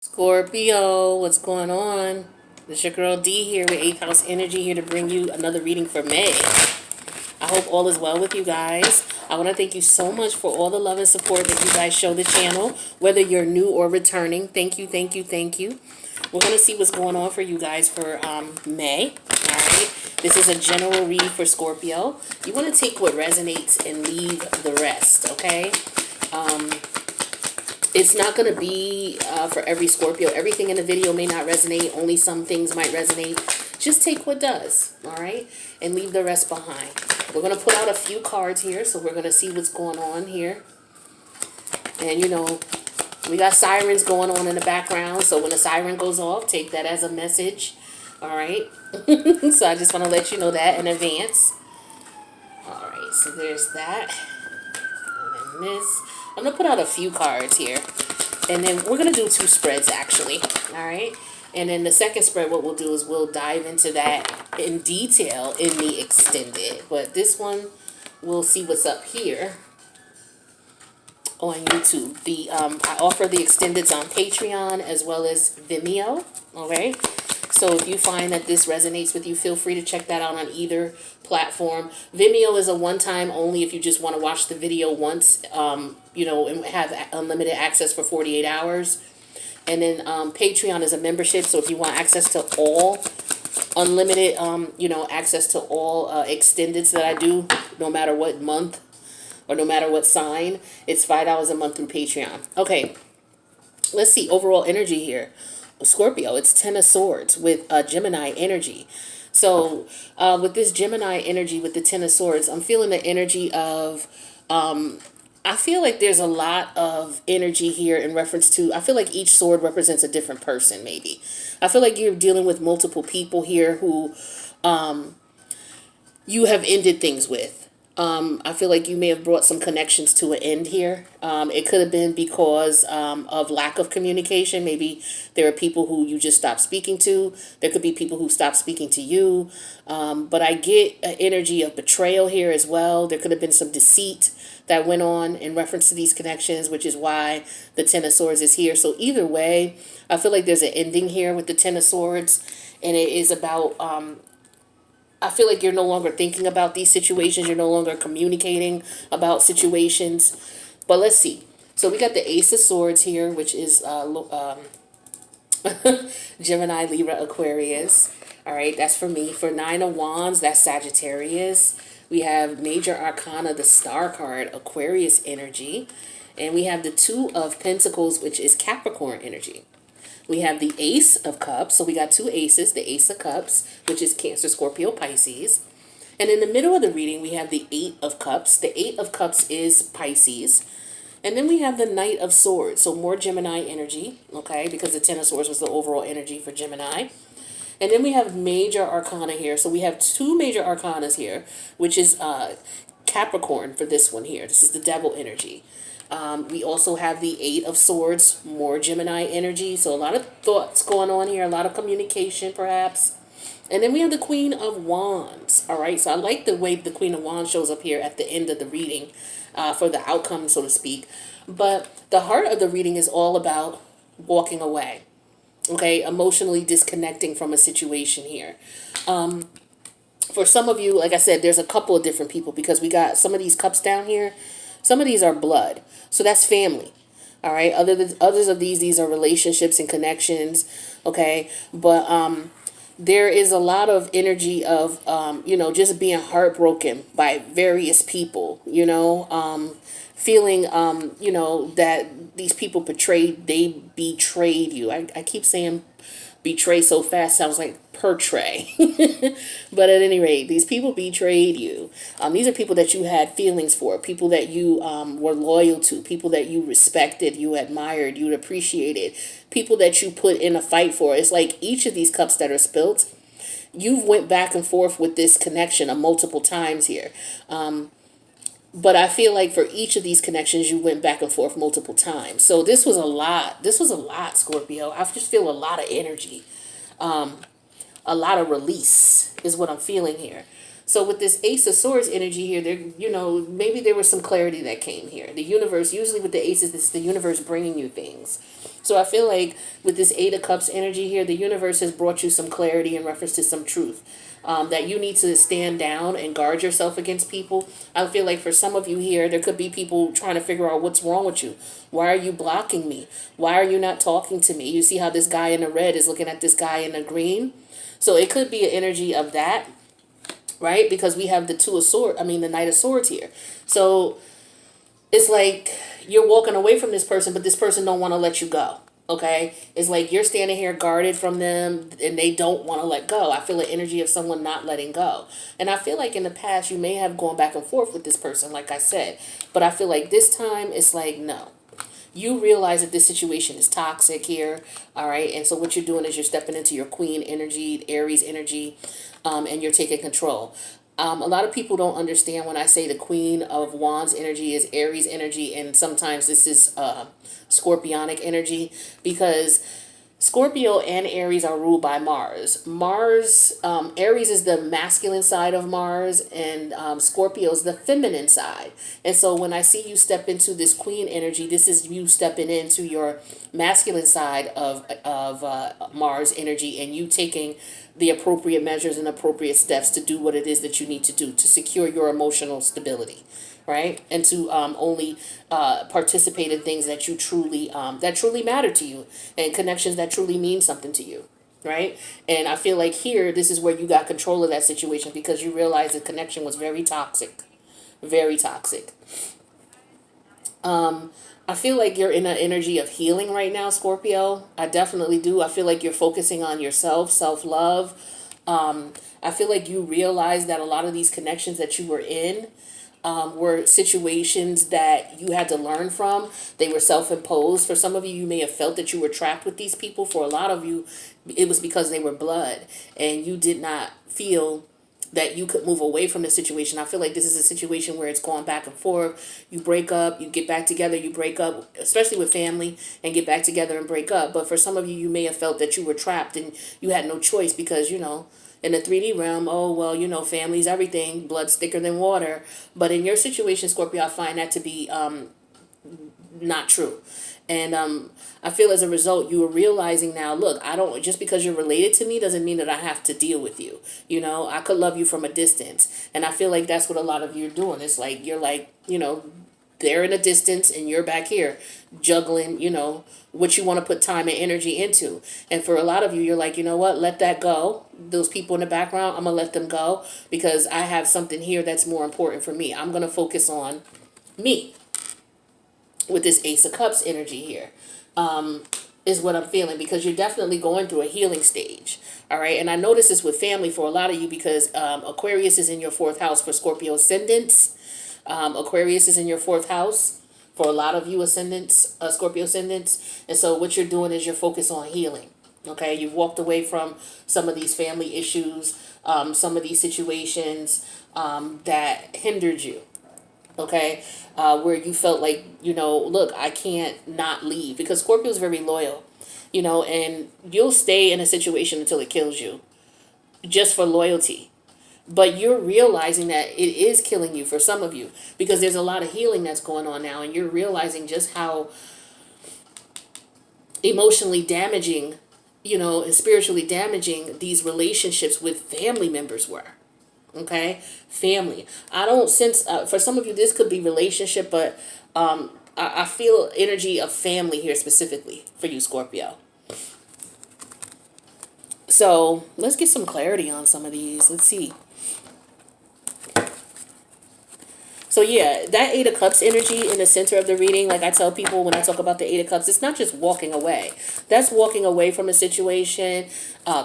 Scorpio, what's going on? This your girl D here with 8th House Energy, here to bring you another reading for May. I hope all is well with you guys. I want to thank you so much for all the love and support that you guys show the channel, whether you're new or returning. Thank you, thank you, thank you. We're going to see what's going on for you guys for May. All right. This is a general read for Scorpio. You want to take what resonates and leave the rest, okay? It's not going to be for every Scorpio. Everything in the video may not resonate. Only some things might resonate. Just take what does, all right? And leave the rest behind. We're going to put out a few cards here, so we're going to see what's going on here. And, you know, we got sirens going on in the background, so when the siren goes off, take that as a message, all right? So I just want to let you know that in advance. All right, so there's that. And then this. I'm going to put out a few cards here. And then we're going to do 2 spreads, actually. All right? And then the second spread, what we'll do is we'll dive into that in detail in the extended. But this one, we'll see what's up here on YouTube. I offer the extendeds on Patreon as well as Vimeo. Okay? So if you find that this resonates with you, feel free to check that out on either platform. Vimeo is a one-time only if you just want to watch the video once, you know, and have unlimited access for 48 hours. And then Patreon is a membership, so if you want access to all unlimited, you know, access to all extendeds that I do, no matter what month or no matter what sign, it's $5 a month through Patreon. Okay, let's see overall energy here. Scorpio, it's 10 of Swords with Gemini energy. So with this Gemini energy with the 10 of Swords, I'm feeling the energy of, I feel like there's a lot of energy here in reference to, I feel like each sword represents a different person, maybe. I feel like you're dealing with multiple people here who you have ended things with. I feel like you may have brought some connections to an end here. It could have been because of lack of communication. Maybe there are people who you just stopped speaking to. There could be people who stopped speaking to you. But I get an energy of betrayal here as well. There could have been some deceit that went on in reference to these connections, which is why the 10 of Swords is here. So either way, I feel like there's an ending here with the 10 of Swords. And it is about... I feel like you're no longer thinking about these situations. You're no longer communicating about situations. But let's see. So we got the Ace of Swords here, which is Gemini, Libra, Aquarius. All right, that's for me. For 9 of Wands, that's Sagittarius. We have Major Arcana, the Star card, Aquarius energy. And we have the 2 of Pentacles, which is Capricorn energy. We have the Ace of Cups. So we got 2 aces. The Ace of Cups, which is Cancer, Scorpio, Pisces. And in the middle of the reading, we have the 8 of Cups. The 8 of Cups is Pisces. And then we have the Knight of Swords. So more Gemini energy, okay, because the 10 of Swords was the overall energy for Gemini. And then we have Major Arcana here. So we have 2 Major Arcanas here, which is Capricorn for this one here. This is the Devil energy. We also have the 8 of Swords, more Gemini energy. So a lot of thoughts going on here, a lot of communication perhaps. And then we have the Queen of Wands. All right, so I like the way the Queen of Wands shows up here at the end of the reading for the outcome, so to speak. But the heart of the reading is all about walking away. Okay, emotionally disconnecting from a situation here. For some of you, like I said, there's a couple of different people because we got some of these cups down here. Some of these are blood. So that's family. All right. Others of these are relationships and connections. Okay. But there is a lot of energy of, you know, just being heartbroken by various people, you know, feeling, you know, that these people they betrayed you. I keep saying betray so fast, sounds like portray. But at any rate, these people betrayed you. These are people that you had feelings for, people that you were loyal to, people that you respected, you admired, you appreciated, people that you put in a fight for. It's like each of these cups that are spilt, you've went back and forth with this connection multiple times here. But I feel like for each of these connections, you went back and forth multiple times. So this was a lot. This was a lot, Scorpio. I just feel a lot of energy. A lot of release is what I'm feeling here. So with this Ace of Swords energy here, there, maybe there was some clarity that came here. The universe, usually with the aces, this is the universe bringing you things. So I feel like with this Eight of Cups energy here, the universe has brought you some clarity in reference to some truth. That you need to stand down and guard yourself against people. I feel like for some of you here, there could be people trying to figure out what's wrong with you. Why are you blocking me? Why are you not talking to me? You see how this guy in the red is looking at this guy in the green? So it could be an energy of that, right? Because we have the the Knight of Swords here. So it's like you're walking away from this person, but this person don't want to let you go. Okay, it's like you're standing here guarded from them and they don't want to let go. I feel the energy of someone not letting go. And I feel like in the past you may have gone back and forth with this person, like I said. But I feel like this time it's like, no. You realize that this situation is toxic here, all right? And so what you're doing is you're stepping into your Queen energy, Aries energy, and you're taking control. A lot of people don't understand when I say the Queen of Wands energy is Aries energy, and sometimes this is Scorpionic energy, because Scorpio and Aries are ruled by Mars. Aries is the masculine side of Mars, and Scorpio is the feminine side. And so when I see you step into this Queen energy, this is you stepping into your masculine side of Mars energy, and you taking the appropriate measures and appropriate steps to do what it is that you need to do to secure your emotional stability, right? And to only participate in things that you truly matter to you, and connections that truly mean something to you, right? And I feel like here, this is where you got control of that situation because you realized the connection was very toxic, very toxic. I feel like you're in an energy of healing right now, Scorpio. I definitely do. I feel like you're focusing on yourself, self-love. I feel like you realize that a lot of these connections that you were in were situations that you had to learn from. They were self-imposed. For some of you, you may have felt that you were trapped with these people. For a lot of you, it was because they were blood and you did not feel that you could move away from the situation. I feel like this is a situation where it's going back and forth. You break up, you get back together, you break up, especially with family, and get back together and break up. But for some of you, you may have felt that you were trapped and you had no choice because, in the 3D realm, family's everything, blood's thicker than water. But in your situation, Scorpio, I find that to be not true. And I feel as a result, you are realizing now, look, just because you're related to me doesn't mean that I have to deal with you. I could love you from a distance. And I feel like that's what a lot of you are doing. It's like, you're like, they're in a distance and you're back here juggling, what you want to put time and energy into. And for a lot of you, you're like, you know what, let that go. Those people in the background, I'm going to let them go because I have something here that's more important for me. I'm going to focus on me. With this Ace of Cups energy here, is what I'm feeling, because you're definitely going through a healing stage. All right. And I notice this with family for a lot of you because Aquarius is in your 4th house for Scorpio ascendants. Aquarius is in your 4th house for a lot of you Scorpio ascendants. And so what you're doing is you're focused on healing. Okay. You've walked away from some of these family issues, some of these situations that hindered you. Okay, where you felt like, look, I can't not leave, because Scorpio is very loyal, and you'll stay in a situation until it kills you just for loyalty. But you're realizing that it is killing you for some of you because there's a lot of healing that's going on now, and you're realizing just how emotionally damaging, and spiritually damaging these relationships with family members were. Okay, family. I don't sense, for some of you, this could be relationship, but I feel energy of family here specifically for you, Scorpio. So let's get some clarity on some of these. Let's see. So yeah, that Eight of Cups energy in the center of the reading, like I tell people when I talk about the Eight of Cups, it's not just walking away. That's walking away from a situation,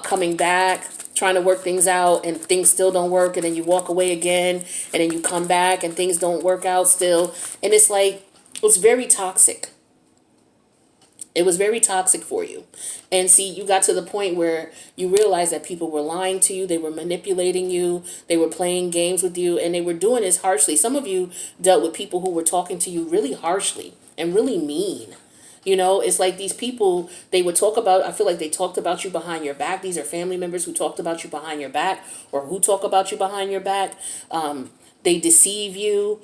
coming back, trying to work things out, and things still don't work, and then you walk away again, and then you come back and things don't work out still. And it's like, it's very toxic. It was very toxic for you. And see, you got to the point where you realized that people were lying to you. They were manipulating you. They were playing games with you, and they were doing this harshly. Some of you dealt with people who were talking to you really harshly and really mean. You know, it's like these people, they would talk about, I feel like they talked about you behind your back. These are family members who talked about you behind your back, or who talk about you behind your back. They deceive you.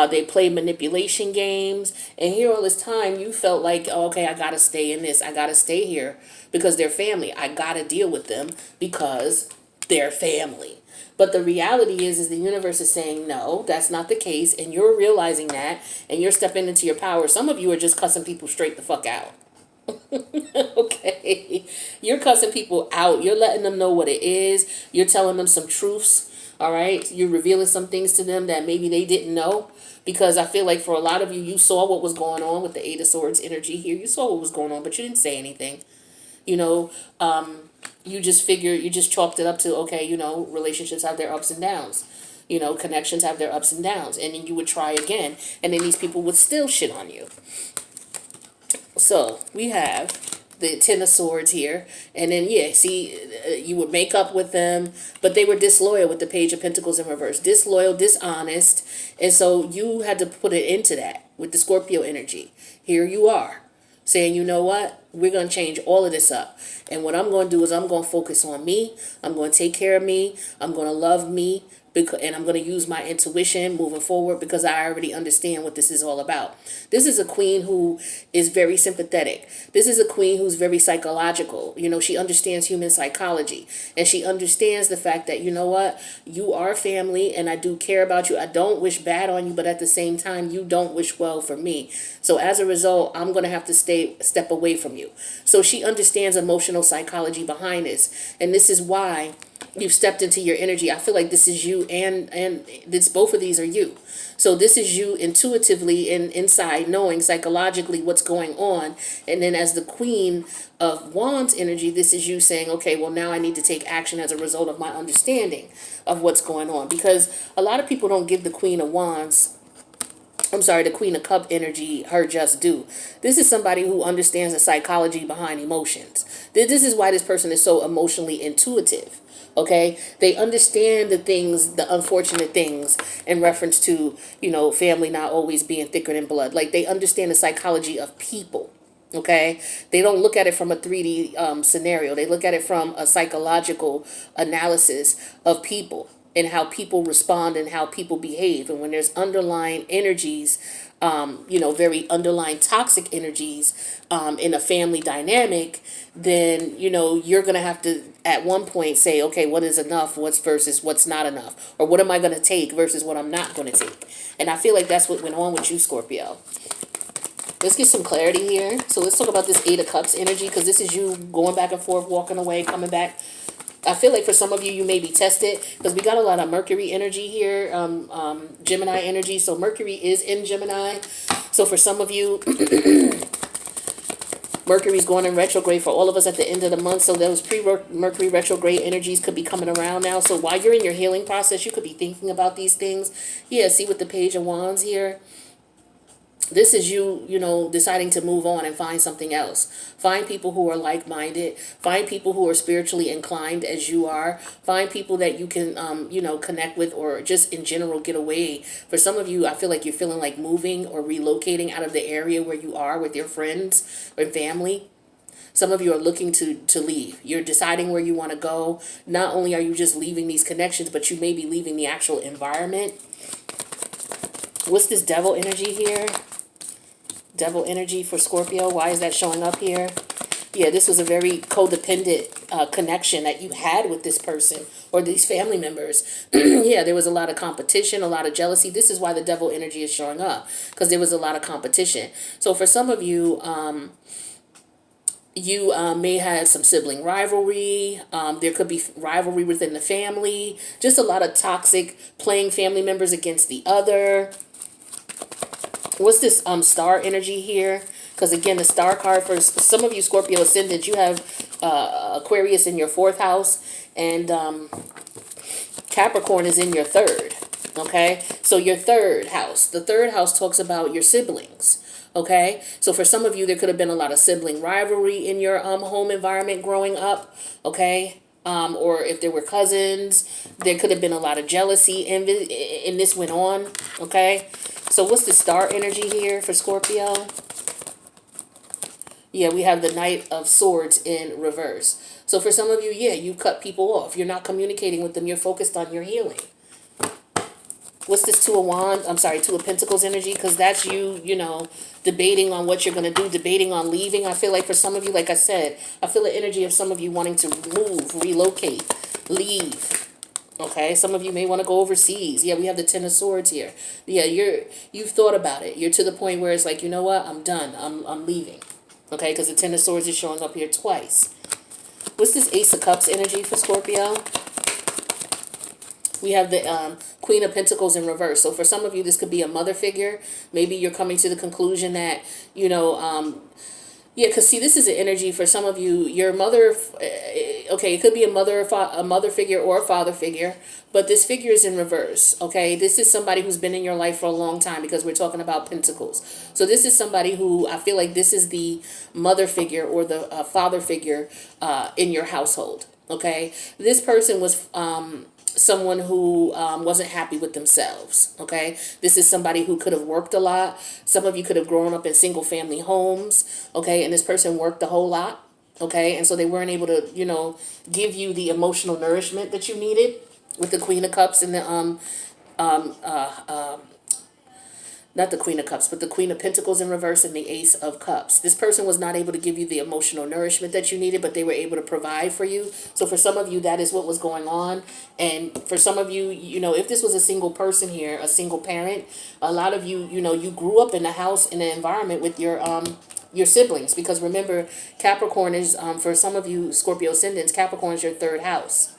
They play manipulation games. And here all this time, you felt like, oh, okay, I got to stay in this. I got to stay here because they're family. I got to deal with them because they're family. But the reality is the universe is saying, no, that's not the case. And you're realizing that, and you're stepping into your power. Some of you are just cussing people straight the fuck out. Okay. You're cussing people out. You're letting them know what it is. You're telling them some truths. All right. You're revealing some things to them that maybe they didn't know. Because I feel like for a lot of you, you saw what was going on with the Eight of Swords energy here. You saw what was going on, but you didn't say anything. You know, you just chalked it up to, okay, you know, relationships have their ups and downs. You know, connections have their ups and downs. And then you would try again. And then these people would still shit on you. So we have the Ten of Swords here. And then, yeah, see, you would make up with them. But they were disloyal with the Page of Pentacles in reverse. Disloyal, dishonest. And so you had to put it into that with the Scorpio energy. Here you are. Saying, you know what, we're going to change all of this up. And what I'm going to do is I'm going to focus on me. I'm going to take care of me. I'm going to love me. And I'm going to use my intuition moving forward because I already understand what this is all about. This is a queen who is very sympathetic. This is a queen who's very psychological. You know, she understands human psychology. And she understands the fact that, you know what, you are family and I do care about you. I don't wish bad on you, but at the same time, you don't wish well for me. So as a result, I'm going to have to step away from you. So she understands emotional psychology behind this. And this is why you've stepped into your energy. I feel like this is you and this, both of these are you. So this is you intuitively and inside knowing psychologically what's going on. And then as the Queen of Wands energy, this is you saying, okay, well, now I need to take action as a result of my understanding of what's going on. Because a lot of people don't give the Queen of Wands, the Queen of Cup energy her just due. This is somebody who understands the psychology behind emotions. This is why this person is so emotionally intuitive. Okay, they understand the things, the unfortunate things in reference to, you know, family not always being thicker than blood. Like they understand the psychology of people. Okay, they don't look at it from a 3D scenario. They look at it from a psychological analysis of people and how people respond and how people behave. And when there's underlying energies, you know, very underlying toxic energies in a family dynamic, then, you know, you're going to have to at one point say, okay, what is enough? What's versus what's not enough? Or what am I going to take versus what I'm not going to take? And I feel like that's what went on with you, Scorpio. Let's get some clarity here. So let's talk about this Eight of Cups energy, because this is you going back and forth, walking away, coming back. I feel like for some of you, you may be tested because we got a lot of Mercury energy here, Gemini energy. So Mercury is in Gemini. So for some of you, Mercury's going in retrograde for all of us at the end of the month. So those pre-Mercury retrograde energies could be coming around now. So while you're in your healing process, you could be thinking about these things. Yeah, see with the Page of Wands here. This is you, you know, deciding to move on and find something else. Find people who are like-minded. Find people who are spiritually inclined as you are. Find people that you can, you know, connect with or just in general get away. For some of you, I feel like you're feeling like moving or relocating out of the area where you are with your friends or family. Some of you are looking to leave. You're deciding where you want to go. Not only are you just leaving these connections, but you may be leaving the actual environment. What's this Devil energy here? Devil energy for Scorpio. Why is that showing up here? Yeah, this was a very codependent connection that you had with this person or these family members. Yeah, there was a lot of competition, a lot of jealousy. This is why the Devil energy is showing up, because there was a lot of competition. So for some of you, you may have some sibling rivalry. There could be rivalry within the family. Just a lot of toxic playing family members against the other. What's this star energy here? Because again, the star card for some of you Scorpio ascendant, you have Aquarius in your 4th house and Capricorn is in your 3rd. Okay, so your 3rd house. The 3rd house talks about your siblings. Okay, so for some of you, there could have been a lot of sibling rivalry in your home environment growing up. Okay. Or if there were cousins, there could have been a lot of jealousy and this went on. Okay. So what's the star energy here for Scorpio? Yeah, we have the Knight of Swords in reverse. So for some of you, yeah, you cut people off. You're not communicating with them. You're focused on your healing. What's this Two of Wands? I'm sorry, Two of Pentacles energy, because that's you, you know, debating on what you're going to do, debating on leaving. I feel like for some of you, like I said, I feel the energy of some of you wanting to move, relocate, leave. Okay, some of you may want to go overseas. Yeah, we have the Ten of Swords here. Yeah, you've thought about it. You're to the point where it's like, you know what? I'm done. I'm leaving. Okay, because the Ten of Swords is showing up here twice. What's this Ace of Cups energy for Scorpio? We have the Queen of Pentacles in reverse. So for some of you, this could be a mother figure. Maybe you're coming to the conclusion that, you know, yeah, because see, this is an energy for some of you. Your mother, okay, it could be a mother figure or a father figure, but this figure is in reverse. Okay, this is somebody who's been in your life for a long time because we're talking about pentacles. So this is somebody who I feel like this is the mother figure or the father figure in your household. Okay, this person was someone who wasn't happy with themselves. Okay, this is somebody who could have worked a lot. Some of you could have grown up in single family homes. Okay, and this person worked a whole lot. Okay, and so they weren't able to, you know, give you the emotional nourishment that you needed with the Queen of Cups and the not the Queen of Cups, but the Queen of Pentacles in reverse and the Ace of Cups. This person was not able to give you the emotional nourishment that you needed, but they were able to provide for you. So for some of you, that is what was going on. And for some of you, you know, if this was a single person here, a single parent, a lot of you, you know, you grew up in the house, in the environment with your siblings. Because remember, Capricorn is, for some of you Scorpio ascendants, Capricorn is your third house.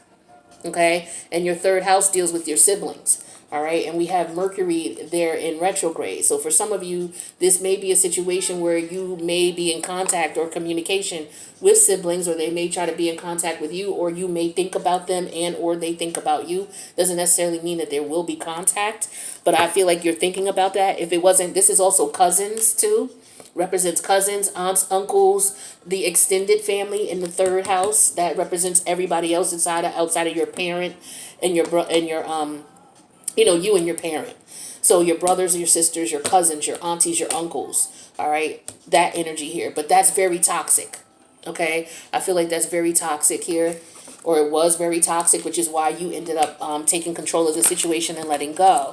Okay? And your third house deals with your siblings. All right, and we have Mercury there in retrograde. So for some of you, this may be a situation where you may be in contact or communication with siblings, or they may try to be in contact with you, or you may think about them and or they think about you. Doesn't necessarily mean that there will be contact, but I feel like you're thinking about that. If it wasn't, this is also cousins too. Represents cousins, aunts, uncles, the extended family in the third house. That represents everybody else outside of your parent and your you know, you and your parent. So your brothers, your sisters, your cousins, your aunties, your uncles. All right. That energy here. But that's very toxic. Okay. I feel like that's very toxic here. Or it was very toxic, which is why you ended up taking control of the situation and letting go.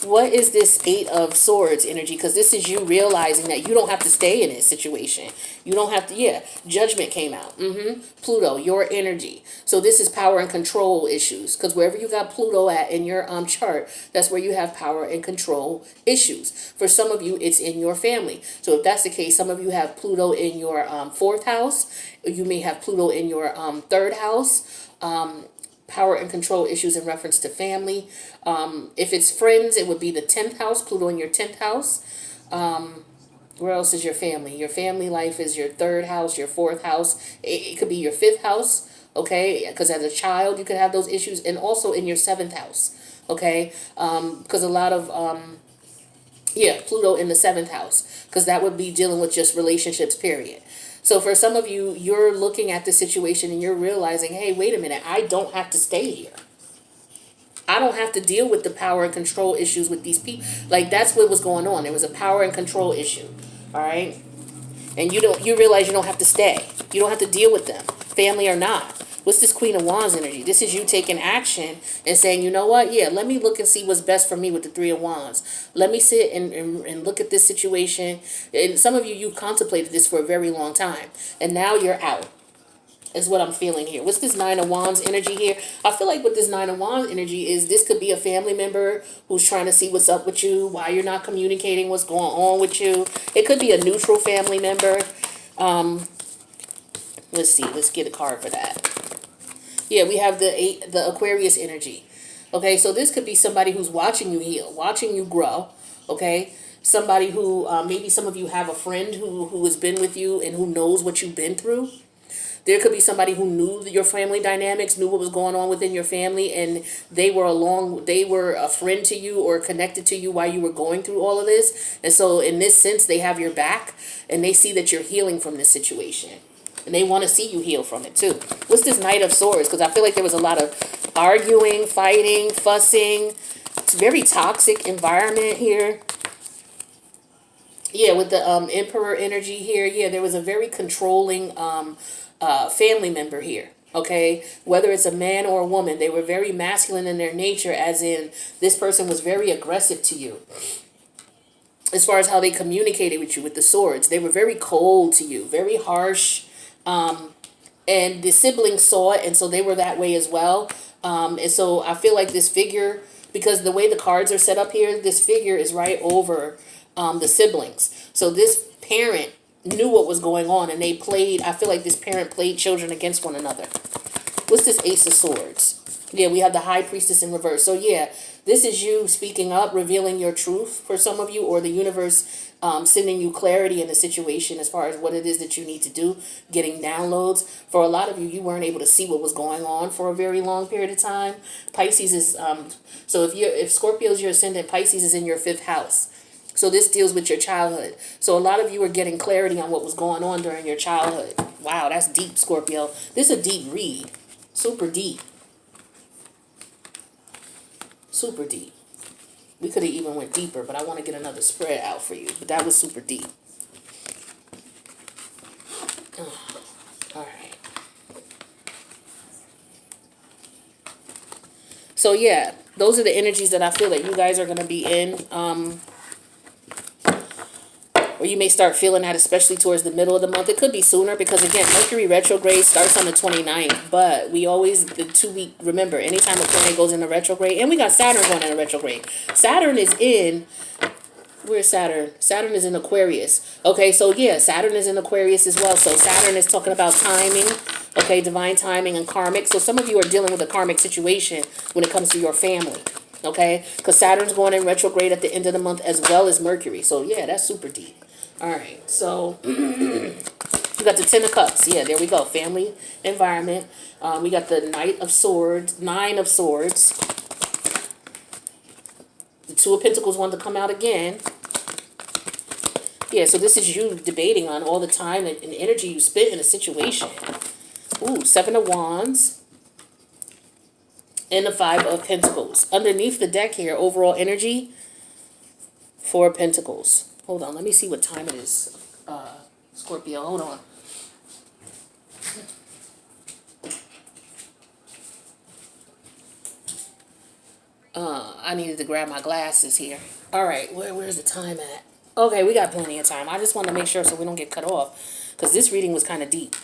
What is this Eight of Swords energy? Because this is you realizing that you don't have to stay in this situation. You don't have to, yeah. Judgment came out. Pluto, your energy. So this is power and control issues. Because wherever you got Pluto at in your chart, that's where you have power and control issues. For some of you, it's in your family. So if that's the case, some of you have Pluto in your fourth house. You may have Pluto in your third house. Power and control issues in reference to family. If it's friends, it would be the 10th house, Pluto in your 10th house. Where else is your family? Your family life is your third house, your fourth house. It could be your fifth house, okay? Because as a child, you could have those issues. And also in your seventh house, okay? Because a lot of, Pluto in the seventh house. Because that would be dealing with just relationships, period. So for some of you, you're looking at the situation and you're realizing, hey, wait a minute, I don't have to stay here. I don't have to deal with the power and control issues with these people. Like, that's what was going on. There was a power and control issue. All right. And you realize you don't have to stay. You don't have to deal with them, family or not. What's this Queen of Wands energy? This is you taking action and saying, you know what? Yeah, let me look and see what's best for me with the Three of Wands. Let me sit and look at this situation. And some of you contemplated this for a very long time. And now you're out, is what I'm feeling here. What's this Nine of Wands energy here? I feel like with this Nine of Wands energy is this could be a family member who's trying to see what's up with you, why you're not communicating, what's going on with you. It could be a neutral family member. Let's see. Let's get a card for that. Yeah, we have the Aquarius energy. Okay, so this could be somebody who's watching you heal, watching you grow. Okay, somebody who maybe some of you have a friend who has been with you and who knows what you've been through. There could be somebody who knew your family dynamics, knew what was going on within your family, and they were a friend to you or connected to you while you were going through all of this. And so in this sense, they have your back and they see that you're healing from this situation. And they want to see you heal from it too. What's this Knight of Swords? Because I feel like there was a lot of arguing, fighting, fussing. It's a very toxic environment here. Yeah, with the emperor energy here, yeah, there was a very controlling family member here. Okay, whether it's a man or a woman, they were very masculine in their nature, as in this person was very aggressive to you. As far as how they communicated with you with the swords, they were very cold to you, very harsh. And the siblings saw it, and so they were that way as well. And so I feel like this figure, because the way the cards are set up here, this figure is right over the siblings. So this parent knew what was going on, and they played. I feel like this parent played children against one another. What's this Ace of Swords? Yeah, we have the High Priestess in reverse. So yeah, this is you speaking up, revealing your truth for some of you, or the universe sending you clarity in the situation as far as what it is that you need to do, getting downloads. For a lot of you, you weren't able to see what was going on for a very long period of time. Pisces is, so if Scorpio's your ascendant, Pisces is in your 5th house. So this deals with your childhood. So a lot of you are getting clarity on what was going on during your childhood. Wow, that's deep, Scorpio. This is a deep read. Super deep. Super deep. We could have even went deeper, but I want to get another spread out for you. But that was super deep. All right. So yeah, those are the energies that I feel that you guys are going to be in. Or you may start feeling that, especially towards the middle of the month. It could be sooner because, again, Mercury retrograde starts on the 29th. But we always, the 2 week, remember, anytime a planet goes into retrograde, and we got Saturn going into retrograde. Saturn is in, where's Saturn? Saturn is in Aquarius. Okay, so yeah, Saturn is in Aquarius as well. So Saturn is talking about timing, okay, divine timing and karmic. So some of you are dealing with a karmic situation when it comes to your family. Okay, because Saturn's going in retrograde at the end of the month as well as Mercury. So yeah, that's super deep. All right, so we got the 10 of Cups. Yeah, there we go. Family, environment. We got the Knight of Swords, 9 of Swords. The 2 of Pentacles wanted to come out again. Yeah, so this is you debating on all the time and energy you spent in a situation. Ooh, 7 of Wands. And the 5 of Pentacles. Underneath the deck here, overall energy, 4 of Pentacles. Hold on, let me see what time it is, Scorpio. Hold on. I needed to grab my glasses here. All right, where's the time at? Okay, we got plenty of time. I just want to make sure so we don't get cut off, because this reading was kind of deep.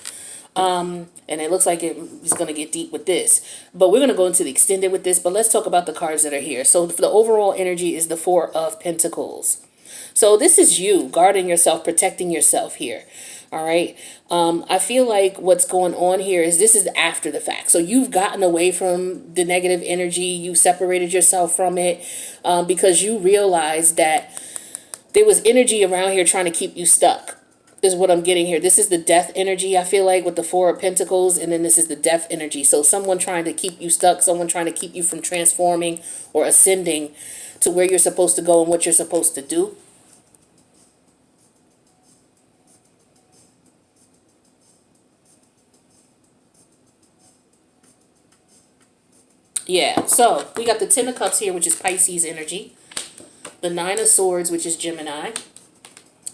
And it looks like it's going to get deep with this. But we're going to go into the extended with this. But let's talk about the cards that are here. So the overall energy is the 4 of Pentacles. So this is you guarding yourself, protecting yourself here. All right. I feel like what's going on here is this is after the fact. So you've gotten away from the negative energy. You separated yourself from it because you realized that there was energy around here trying to keep you stuck. Is what I'm getting here. This is the death energy, I feel like, with the 4 of Pentacles, and then this is the death energy. So someone trying to keep you stuck, someone trying to keep you from transforming or ascending to where you're supposed to go and what you're supposed to do. Yeah, so we got the 10 of Cups here, which is Pisces energy. The 9 of Swords, which is Gemini.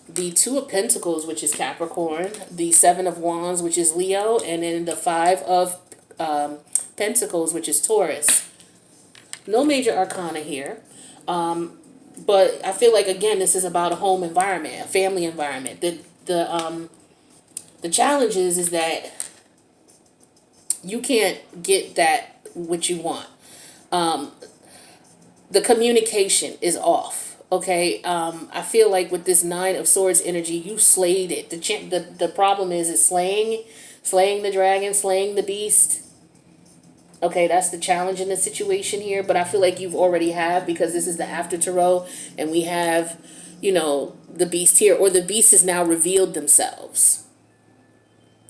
The 2 of Pentacles, which is Capricorn. The 7 of Wands, which is Leo. And then the 5 of Pentacles, which is Taurus. No major arcana here. But I feel like, again, this is about a home environment, a family environment. The challenge is that you can't get that what you want. The communication is off. Okay, I feel like with this 9 of Swords energy, you slayed it. The problem is slaying the dragon, slaying the beast. Okay, that's the challenge in the situation here. But I feel like you've already have, because this is the after tarot, and we have, the beast here, or the beast has now revealed themselves.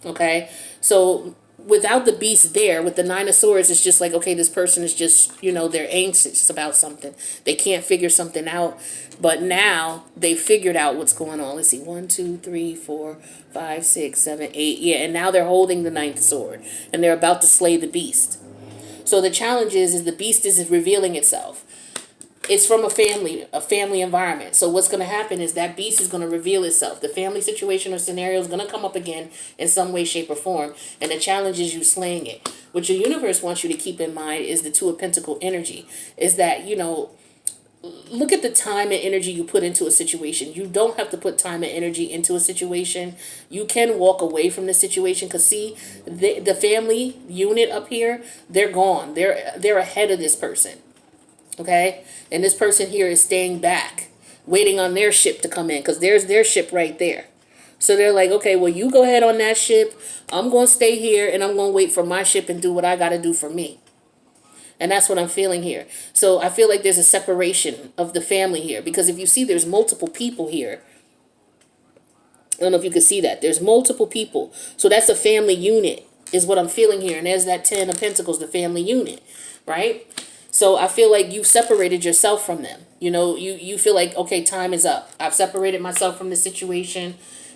Okay, so without the beast there, with the 9 of Swords, it's just like, okay, this person is just, they're anxious about something. They can't figure something out. But now they figured out what's going on. Let's see, 1, 2, 3, 4, 5, 6, 7, 8. Yeah, and now they're holding the 9th sword, and they're about to slay the beast. So the challenge is the beast is revealing itself. It's from a family environment. So what's going to happen is that beast is going to reveal itself. The family situation or scenario is going to come up again in some way, shape, or form. And the challenge is you slaying it. What your universe wants you to keep in mind is the Two of Pentacle energy. Is that, look at the time and energy you put into a situation. You don't have to put time and energy into a situation. You can walk away from the situation, because see, the family unit up here, they're gone. They're ahead of this person. Okay? And this person here is staying back, waiting on their ship to come in, because there's their ship right there. So they're like, okay, well, you go ahead on that ship. I'm going to stay here, and I'm going to wait for my ship and do what I got to do for me. And that's what I'm feeling here. So I feel like there's a separation of the family here, because if you see, there's multiple people here. I don't know if you can see that. There's multiple people. So that's a family unit is what I'm feeling here. And there's that 10 of Pentacles, the family unit, right? So I feel like you've separated yourself from them. You feel like, okay, time is up. I've separated myself from the situation.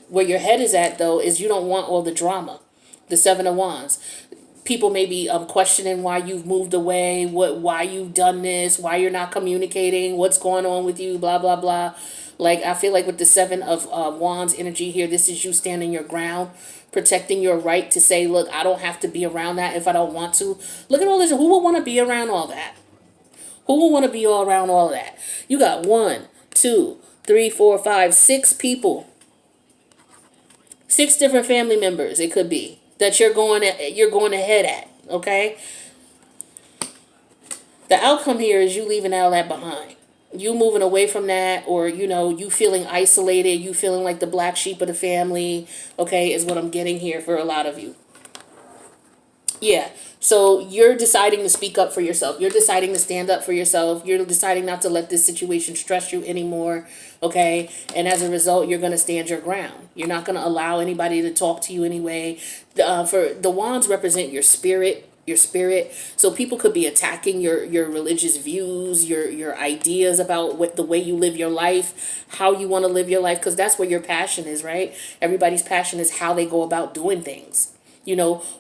Where your head is at, though, is you don't want all the drama. The Seven of Wands. People may be questioning why you've moved away, why you've done this, why you're not communicating, what's going on with you, blah, blah, blah. Like, I feel like with the Seven of Wands energy here, this is you standing your ground, protecting your right to say, look, I don't have to be around that if I don't want to. Look at all this. Who would want to be around all that? Who will want to be all around all of that? You got 1, 2, 3, 4, 5, 6 people. 6 different family members it could be that you're going ahead at, okay? The outcome here is you leaving all that behind. You moving away from that, or, you feeling isolated, you feeling like the black sheep of the family, okay, is what I'm getting here for a lot of you. Yeah. So you're deciding to speak up for yourself. You're deciding to stand up for yourself. You're deciding not to let this situation stress you anymore. Okay. And as a result, you're going to stand your ground. You're not going to allow anybody to talk to you anyway. For the wands represent your spirit. So people could be attacking your religious views, your ideas about the way you live your life, how you want to live your life, because that's where your passion is, right? Everybody's passion is how they go about doing things.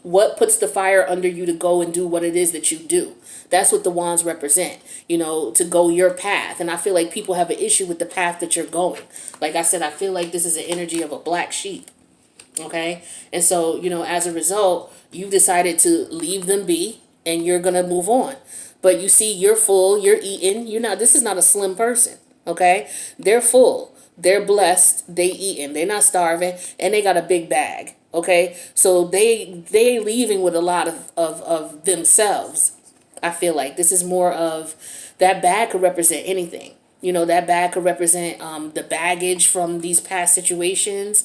What puts the fire under you to go and do what it is that you do. That's what the wands represent, to go your path. And I feel like people have an issue with the path that you're going. Like I said, I feel like this is an energy of a black sheep. Okay. And so, as a result, you've decided to leave them be and you're going to move on. But you see, you're full, you're eating. This is not a slim person. Okay. They're full. They're blessed. They eating. They're not starving. And they got a big bag. Okay, so they leaving with a lot of themselves. I feel like this is more of that bag could represent anything. That bag could represent the baggage from these past situations.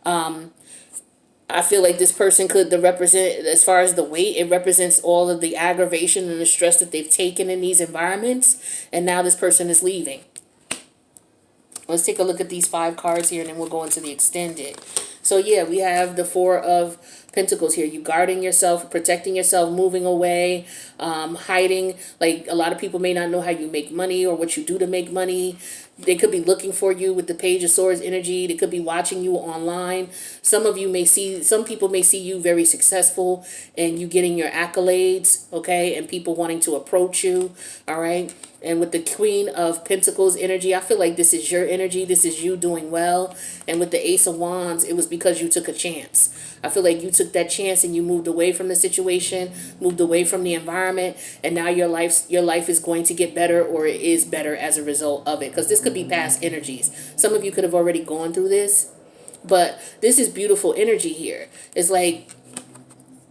I feel like this person could represent, as far as the weight, it represents all of the aggravation and the stress that they've taken in these environments. And now this person is leaving. Let's take a look at these 5 cards here, and then we'll go into the extended. So yeah, we have the 4 of Pentacles here. You guarding yourself, protecting yourself, moving away, hiding. Like, a lot of people may not know how you make money or what you do to make money. They could be looking for you with the Page of Swords energy. They could be watching you online. Some people may see you very successful and you getting your accolades, okay, and people wanting to approach you, all right? And with the Queen of Pentacles energy, I feel like this is your energy. This is you doing well. And with the Ace of Wands, it was because you took a chance. I feel like you took that chance and you moved away from the situation, moved away from the environment, and now your life is going to get better, or it is better as a result of it. Because this could be past energies. Some of you could have already gone through this, but this is beautiful energy here. It's like,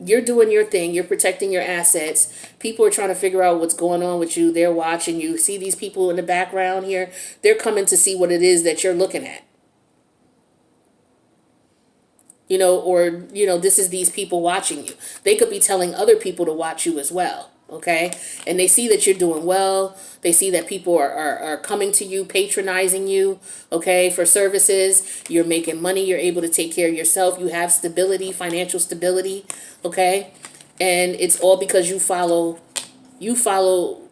you're doing your thing. You're protecting your assets. People are trying to figure out what's going on with you. They're watching you. See these people in the background here? They're coming to see what it is that you're looking at. This is these people watching you. They could be telling other people to watch you as well. Okay. And they see that you're doing well. They see that people are coming to you, patronizing you, okay, for services. You're making money. You're able to take care of yourself. You have stability, financial stability, okay? And it's all because you follow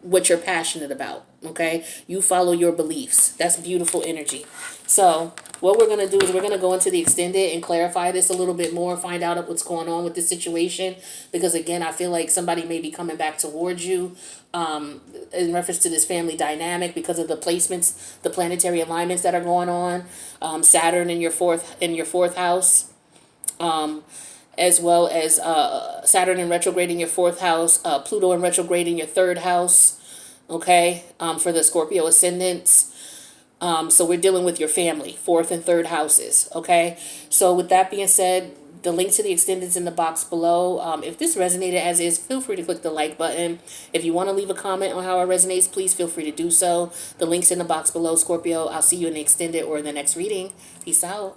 what you're passionate about, Okay, you follow your beliefs. That's beautiful energy. So what we're going to do is we're going to go into the extended and clarify this a little bit more, find out what's going on with this situation, because again, I feel like somebody may be coming back towards you in reference to this family dynamic because of the placements, the planetary alignments that are going on. Saturn in your fourth house, as well as Saturn in retrograde in your fourth house, Pluto in retrograde in your third house. Okay, for the Scorpio ascendants. So we're dealing with your family, fourth and third houses. Okay, so with that being said, the link to the extendeds in the box below. If this resonated as is, feel free to click the like button. If you want to leave a comment on how it resonates, please feel free to do so. The link's in the box below, Scorpio. I'll see you in the extended or in the next reading. Peace out.